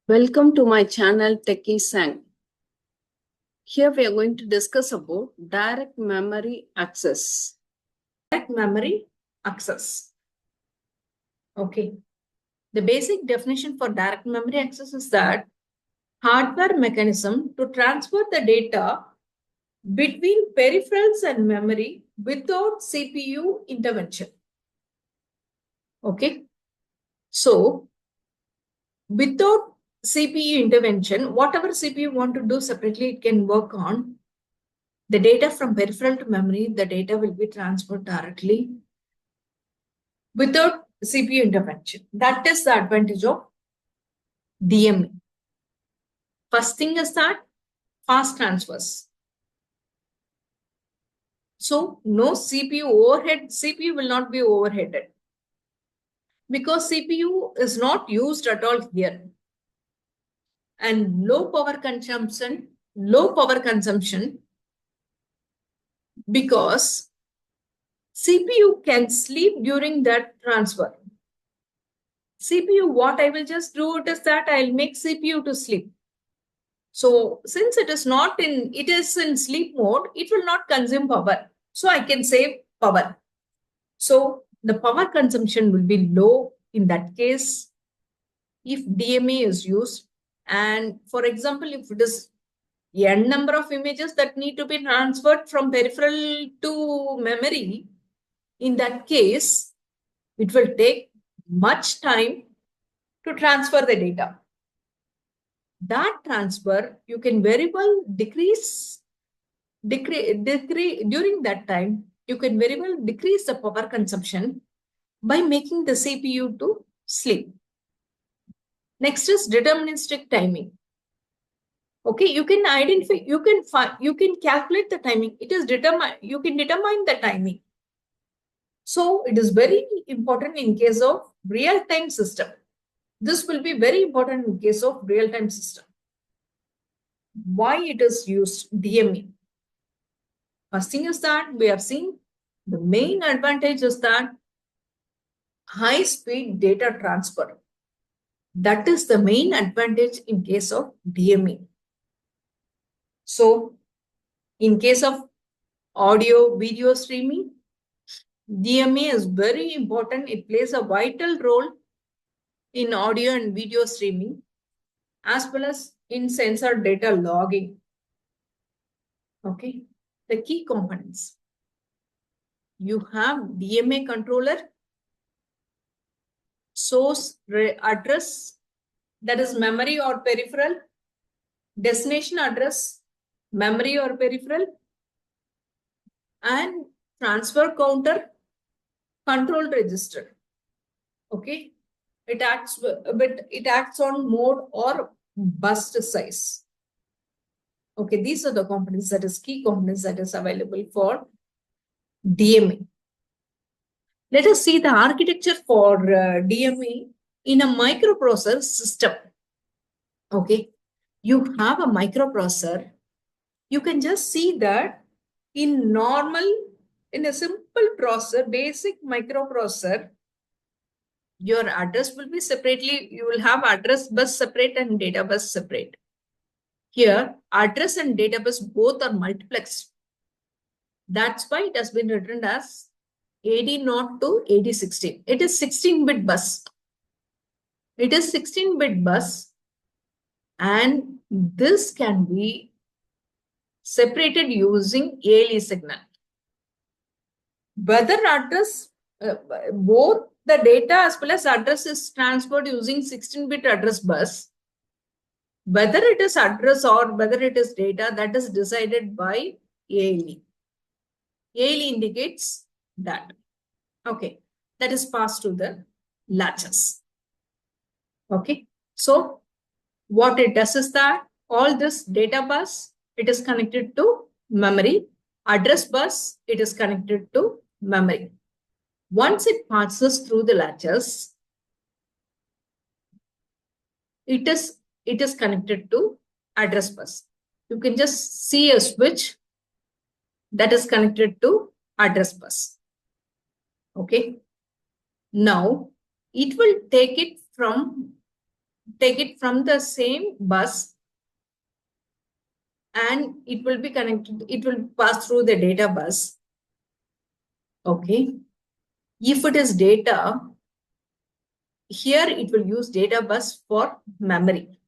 Welcome to my channel Techie Sang. Here we are going to discuss about direct memory access. Direct memory access. Okay. The basic definition for direct memory access is that hardware mechanism to transfer the data between peripherals and memory without CPU intervention. Okay. So, without CPU intervention, whatever CPU want to do separately, it can work on. The data from peripheral to memory, the data will be transferred directly without CPU intervention. That is the advantage of DMA. First thing is that fast transfers. So no CPU overhead, CPU will not be overheaded because CPU is not used at all here. And low power consumption because CPU can sleep during that transfer. CPU, what I will just do it is that I'll make CPU to sleep. So since it is in sleep mode, it will not consume power. So I can save power. So the power consumption will be low in that case if DMA is used. And for example, if it is n number of images that need to be transferred from peripheral to memory, in that case, it will take much time to transfer the data. That transfer, you can very well decrease during that time, you can very well decrease the power consumption by making the CPU to sleep. Next is deterministic timing. Okay, you can identify, you can calculate the timing. It is determined, you can determine the timing. So it is very important in case of real-time system. This will be very important in case of real-time system. Why it is used DMA? First thing is that we have seen the main advantage is that high-speed data transfer. That is the main advantage in case of DMA. So, in case of audio, video streaming, DMA is very important. It plays a vital role in audio and video streaming, as well as in sensor data logging. Okay, the key components. You have DMA controller, source address, that is memory or peripheral, destination address, memory or peripheral, and transfer counter, control register. Okay, it acts on mode or bus size. Okay, these are the components, that is key components that is available for DMA. Let us see the architecture for DMA in a microprocessor system. Okay, you have a microprocessor. You can just see that in a simple processor, basic microprocessor, your address will be separately, you will have address bus separate and data bus separate. Here, address and data bus both are multiplexed. That's why it has been written as AD0 to AD16. It is 16-bit bus. It is 16-bit bus, and this can be separated using ALE signal. Whether address, both the data as well as address is transferred using 16-bit address bus. Whether it is address or whether it is data, that is decided by ALE. ALE indicates that. Okay, that is passed to the latches. Okay, so what it does is that all this data bus, it is connected to memory. Address bus, it is connected to memory. Once it passes through the latches, it is connected to address bus. You can just see a switch that is connected to address bus. Okay. Now, it will take it from take it from the same bus and it will be connected, it will pass through the data bus. Okay. If it is data, here it will use data bus for memory.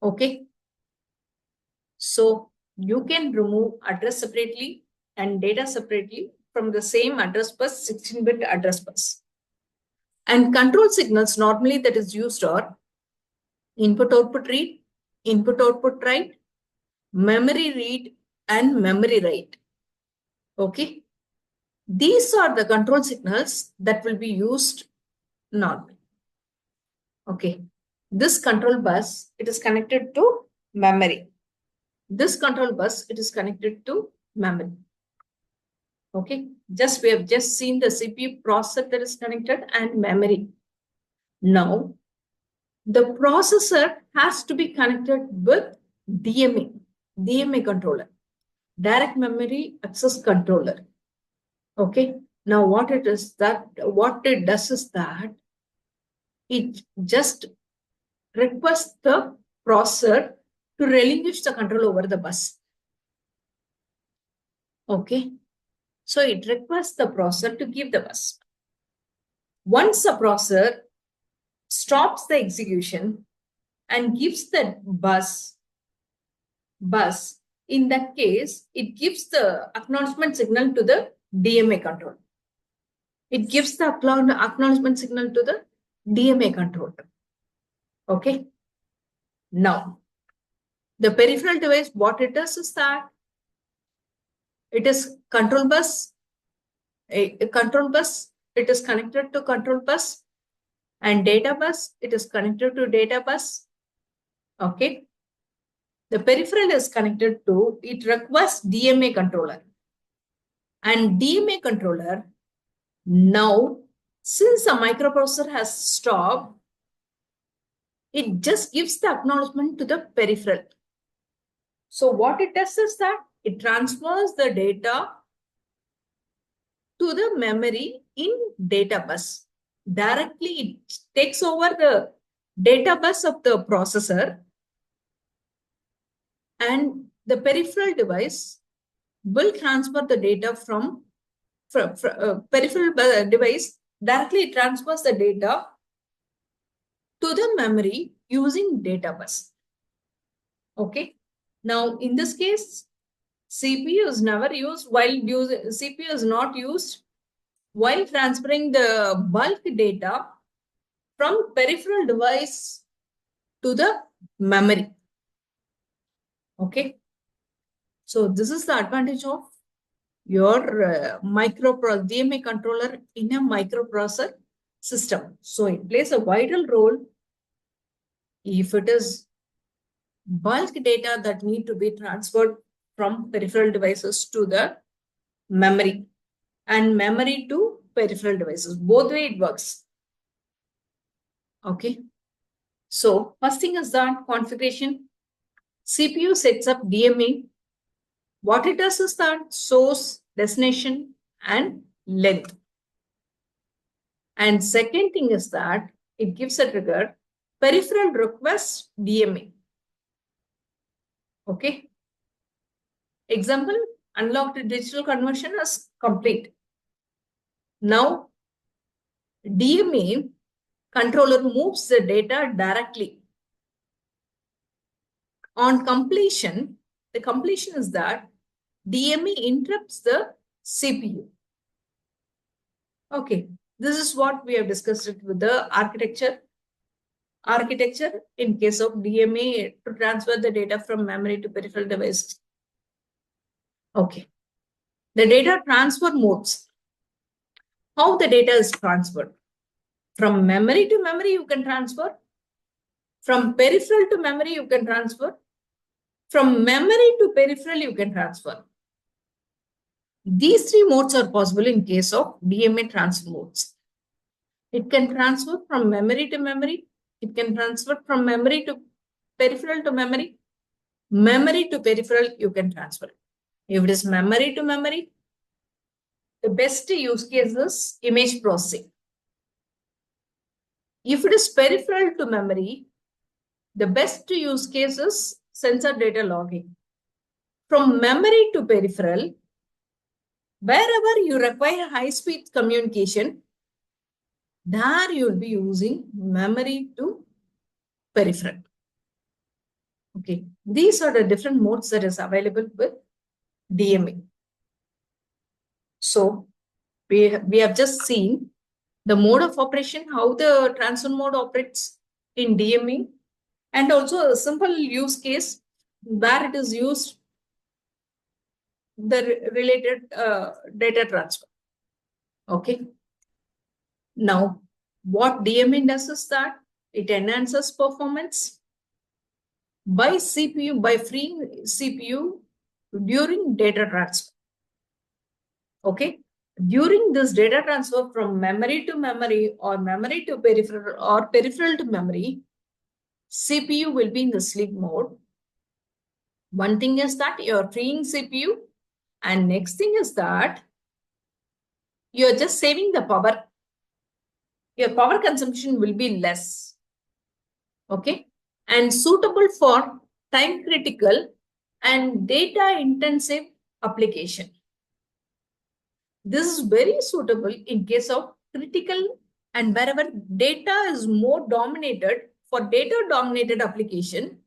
Okay. So you can remove address separately and data separately from the same address bus, 16-bit address bus. And control signals normally that is used are input output read, input output write, memory read, and memory write. Okay. These are the control signals that will be used normally. Okay. This control bus, it is connected to memory. This control bus, it is connected to memory. Okay. We have just seen the CPU processor that is connected and memory. Now, the processor has to be connected with DMA controller, direct memory access controller. Okay. Now, what it does is that it just requests the processor to relinquish the control over the bus. Okay. So it requests the processor to give the bus. Once the processor stops the execution and gives the bus, in that case, it gives the acknowledgement signal to the DMA controller. It gives the acknowledgement signal to the DMA controller. Okay. Now, the peripheral device, what it does is that it is control bus, a control bus, it is connected to control bus, and data bus, it is connected to data bus. Okay. The peripheral is connected to, it requires DMA controller. And DMA controller, now, since the microprocessor has stopped, it just gives the acknowledgement to the peripheral. So what it does is that it transfers the data to the memory in data bus. Directly, it takes over the data bus of the processor, and the peripheral device will transfer the data from peripheral device, directly transfers the data to the memory using data bus. Okay. Now, in this case, CPU is never used CPU is not used while transferring the bulk data from peripheral device to the memory. Okay. So this is the advantage of your DMA controller in a microprocessor system. So it plays a vital role if it is bulk data that need to be transferred from peripheral devices to the memory and memory to peripheral devices. Both way it works. Okay. So first thing is that configuration. CPU sets up DMA. What it does is that source, destination, and length. And second thing is that it gives a trigger peripheral request DMA. Okay. Example, unlocked digital conversion is complete. Now, DMA controller moves the data directly. On completion, the completion is that DMA interrupts the CPU. Okay, this is what we have discussed it with the architecture. Architecture in case of DMA to transfer the data from memory to peripheral devices. Okay, the data transfer modes. How the data is transferred? From memory to memory, you can transfer. From peripheral to memory, you can transfer. From memory to peripheral, you can transfer. These three modes are possible in case of DMA transfer modes. It can transfer from memory to memory. It can transfer from memory to peripheral to memory. Memory to peripheral, you can transfer. If it is memory to memory, the best use case is image processing. If it is peripheral to memory, the best use case is sensor data logging. From memory to peripheral, wherever you require high-speed communication, there you'll be using memory to peripheral. Okay, these are the different modes that is available with DMA. So we have just seen the mode of operation, how the transfer mode operates in DMA, and also a simple use case where it is used, the related data transfer. Okay. Now, what DMA does is that it enhances performance by CPU, by freeing CPU during data transfer. Okay. During this data transfer from memory to memory or memory to peripheral or peripheral to memory, CPU will be in the sleep mode. One thing is that you're freeing CPU, and next thing is that you're just saving the power. Your power consumption will be less. Okay. And suitable for time critical and data intensive application. This is very suitable in case of critical and wherever data is more dominated. For data dominated application,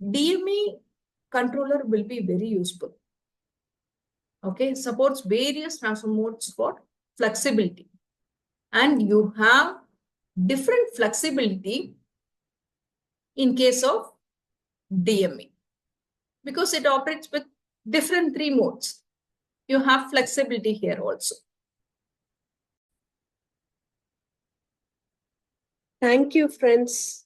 DMA controller will be very useful. Okay, supports various transfer modes for flexibility. And you have different flexibility in case of DMA because it operates with different 3 modes. You have flexibility here also. Thank you, friends.